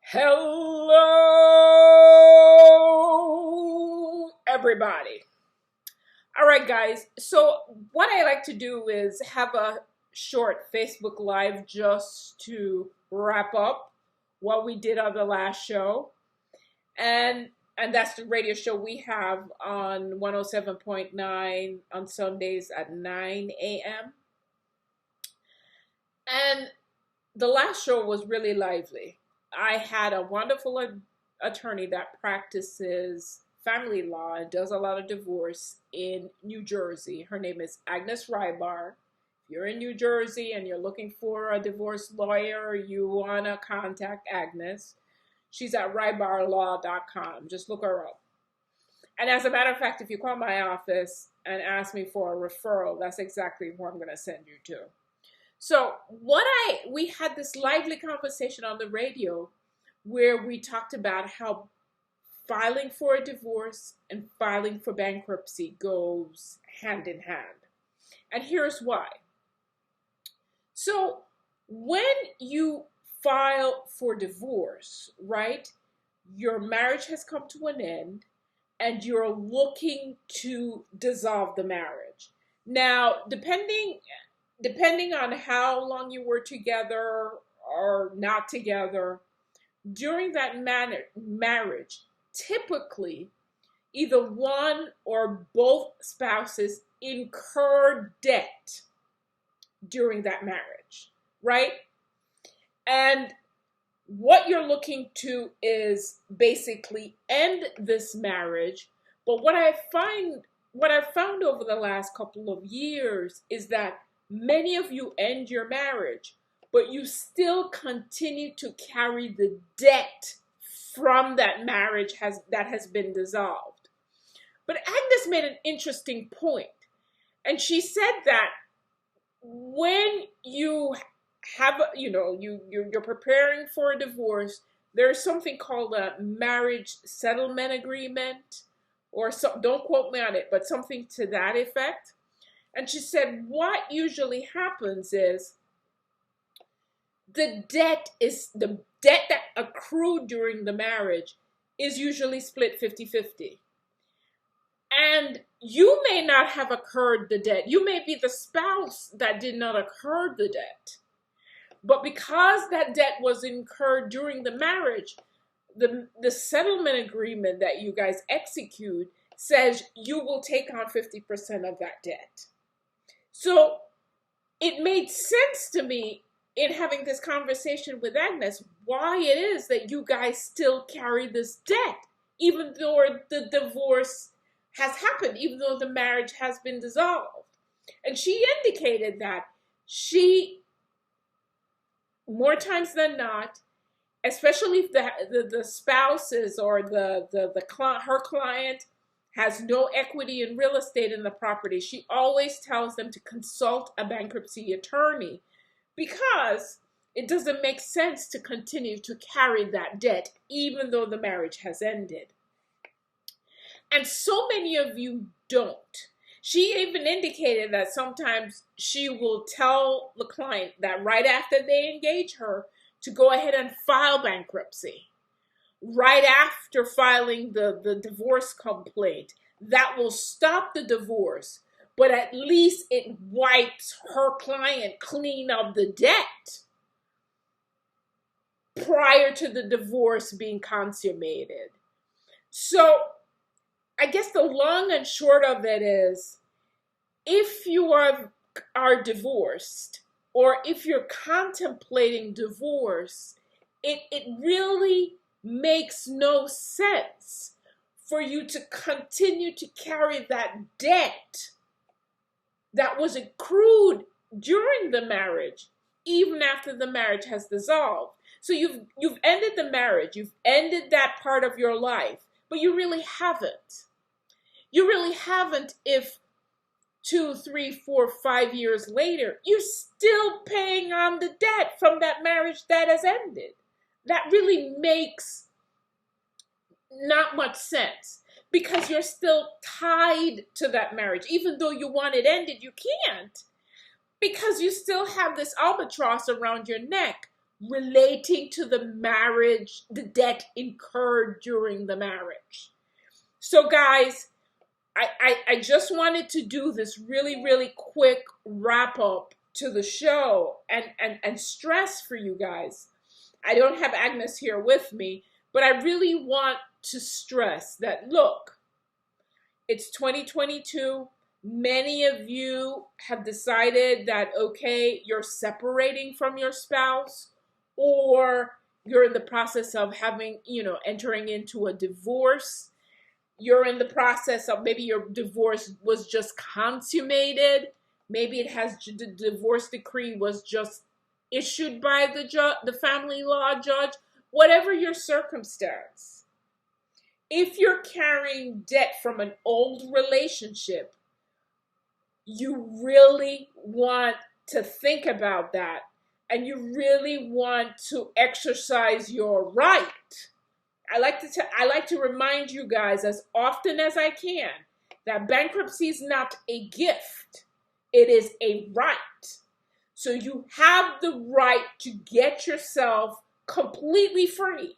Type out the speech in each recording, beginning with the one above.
Hello, everybody. All right, guys. So, what I like to do is have a short Facebook Live just to wrap up what we did on the last show. And and that's the radio show we have on 107.9 on Sundays at 9 a.m. And the last show was really lively. I had a wonderful attorney that practices family law and does a lot of divorce in New Jersey. Her name is Agnes Rybar. If you're in New Jersey and you're looking for a divorce lawyer, you want to contact Agnes. She's at rybarlaw.com. Just look her up. And as a matter of fact, if you call my office and ask me for a referral, that's exactly who I'm going to send you to. So we had this lively conversation on the radio where we talked about how filing for a divorce and filing for bankruptcy goes hand in hand. And here's why. So when you file for divorce, right, your marriage has come to an end and you're looking to dissolve the marriage. Now, depending on how long you were together or not together, during that marriage, typically either one or both spouses incur debt during that marriage, right? And what you're looking to is basically end this marriage. But what I've found over the last couple of years is that many of you end your marriage, but you still continue to carry the debt from that marriage that has been dissolved. But Agnes made an interesting point, and she said that when you have, you're preparing for a divorce, there's something called a marriage settlement agreement, or so, don't quote me on it, but something to that effect. And she said what usually happens is the debt that accrued during the marriage is usually split 50-50. And you may not have incurred the debt. You may be the spouse that did not incur the debt. But because that debt was incurred during the marriage, the settlement agreement that you guys execute says you will take on 50% of that debt. So it made sense to me in having this conversation with Agnes why it is that you guys still carry this debt, even though the divorce has happened, even though the marriage has been dissolved. And she indicated that she, more times than not, especially if the spouses or her client has no equity in real estate in the property, she always tells them to consult a bankruptcy attorney because it doesn't make sense to continue to carry that debt even though the marriage has ended. And so many of you don't. She even indicated that sometimes she will tell the client that right after they engage her to go ahead and file bankruptcy. Right after filing the divorce complaint, that will stop the divorce, but at least it wipes her client clean of the debt prior to the divorce being consummated. So I guess the long and short of it is, if you are divorced or if you're contemplating divorce, it really makes no sense for you to continue to carry that debt that was accrued during the marriage, even after the marriage has dissolved. So you've ended the marriage, you've ended that part of your life, but you really haven't. You really haven't if 2, 3, 4, 5 years later, you're still paying on the debt from that marriage that has ended. That really makes not much sense because you're still tied to that marriage. Even though you want it ended, you can't because you still have this albatross around your neck relating to the marriage, the debt incurred during the marriage. So guys, I just wanted to do this really, really quick wrap up to the show and stress for you guys. I don't have Agnes here with me, but I really want to stress that, look, it's 2022. Many of you have decided that, okay, you're separating from your spouse, or you're in the process of having, entering into a divorce. You're in the process of, maybe your divorce was just consummated. Maybe the divorce decree was just issued by the family law judge. Whatever your circumstance, if you're carrying debt from an old relationship, you really want to think about that, and you really want to exercise your right. I like to remind you guys as often as I can that bankruptcy is not a gift. It is a right. So you have the right to get yourself completely free.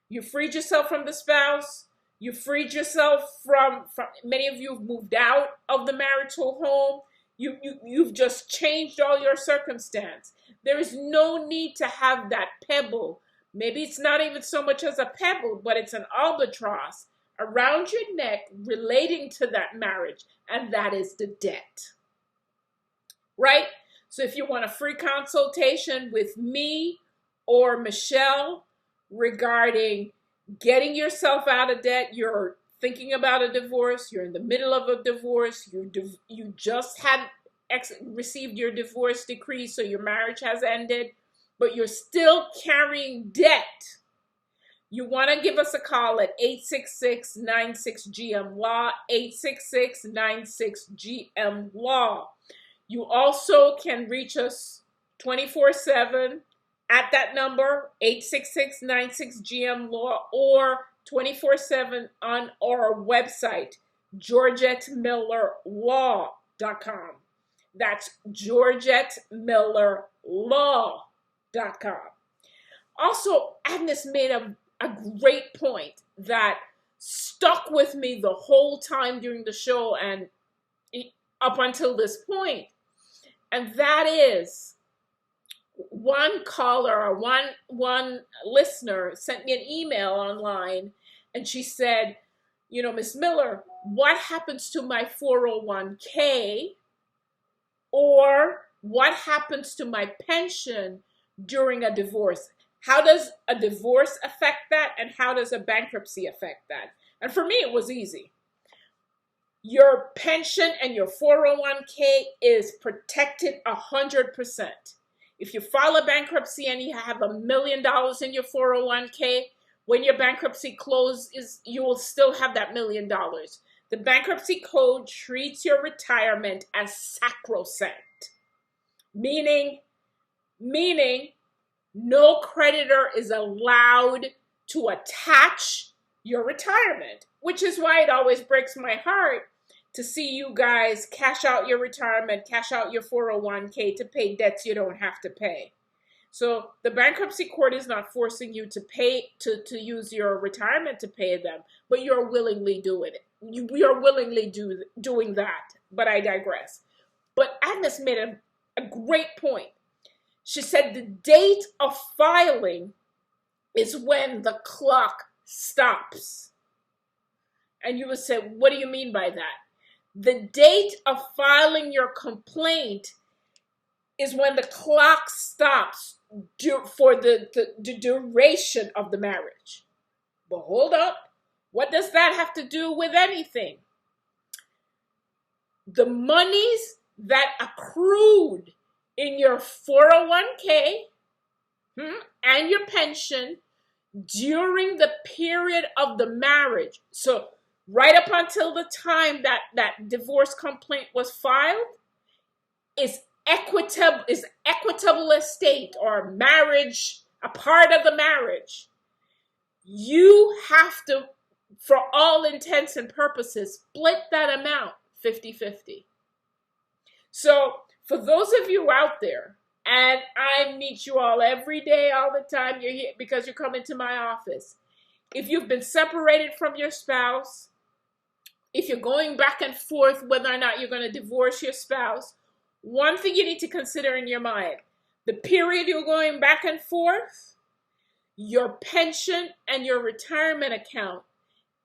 You freed yourself from the spouse. You freed yourself from many of you have moved out of the marital home. You've just changed all your circumstance. There is no need to have that pebble. Maybe it's not even so much as a pebble, but it's an albatross around your neck relating to that marriage, and that is the debt. Right? So if you want a free consultation with me or Michelle regarding getting yourself out of debt, you're thinking about a divorce, you're in the middle of a divorce, you just had received your divorce decree, so your marriage has ended, but you're still carrying debt, you want to give us a call at 866-96-GM-LAW, 866-96-GM-LAW. You also can reach us 24/7 at that number, 866-96-GM-LAW, or 24/7 on our website, GeorgetteMillerLaw.com. That's GeorgetteMillerLaw.com. Also, Agnes made a great point that stuck with me the whole time during the show and up until this point. And that is, one caller or one listener sent me an email online, and she said, Miss Miller, what happens to my 401k, or what happens to my pension during a divorce? How does a divorce affect that, and how does a bankruptcy affect that? And for me, it was easy. Your pension and your 401k is protected 100%. If you file a bankruptcy and you have $1 million in your 401k, when your bankruptcy closes, you will still have that $1 million. The bankruptcy code treats your retirement as sacrosanct, meaning no creditor is allowed to attach your retirement, which is why it always breaks my heart to see you guys cash out your retirement, cash out your 401k to pay debts you don't have to pay. So the bankruptcy court is not forcing you to pay to use your retirement to pay them, but you're willingly doing it. We are willingly doing that, but I digress. But Agnes made a great point. She said the date of filing is when the clock stops. And you would say, what do you mean by that? The date of filing your complaint is when the clock stops for the duration of the marriage. But hold up. What does that have to do with anything? The monies that accrued in your 401k and your pension during the period of the marriage. So right up until the time that divorce complaint was filed is equitable estate or marriage, a part of the marriage. You have to, for all intents and purposes, split that amount 50-50. So for those of you out there And I meet you all every day, all the time. You're here because you come into my office. If you've been separated from your spouse, if you're going back and forth whether or not you're going to divorce your spouse, one thing you need to consider in your mind, the period you're going back and forth, your pension and your retirement account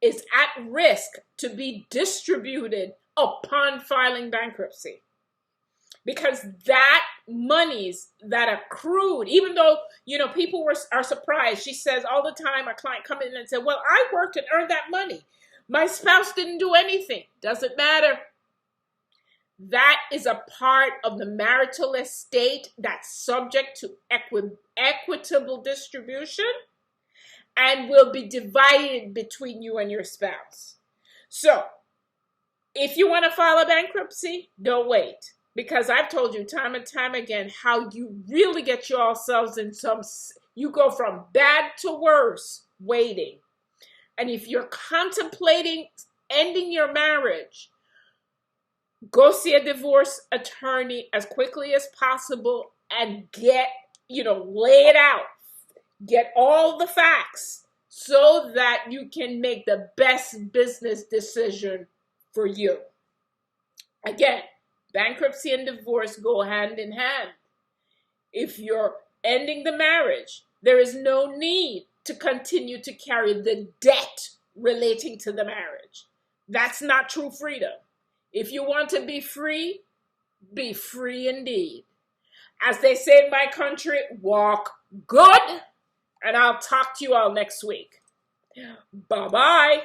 is at risk to be distributed upon filing bankruptcy. Because that monies that accrued, even though, people are surprised. She says all the time, a client come in and say, well, I worked and earned that money. My spouse didn't do anything. Doesn't matter. That is a part of the marital estate that's subject to equitable distribution and will be divided between you and your spouse. So, if you want to file a bankruptcy, don't wait. Because I've told you time and time again how you really get yourselves in you go from bad to worse waiting. And if you're contemplating ending your marriage, go see a divorce attorney as quickly as possible and lay it out. Get all the facts so that you can make the best business decision for you. Again, bankruptcy and divorce go hand in hand. If you're ending the marriage, there is no need to continue to carry the debt relating to the marriage. That's not true freedom. If you want to be free indeed. As they say in my country, walk good, and I'll talk to you all next week. Bye-bye.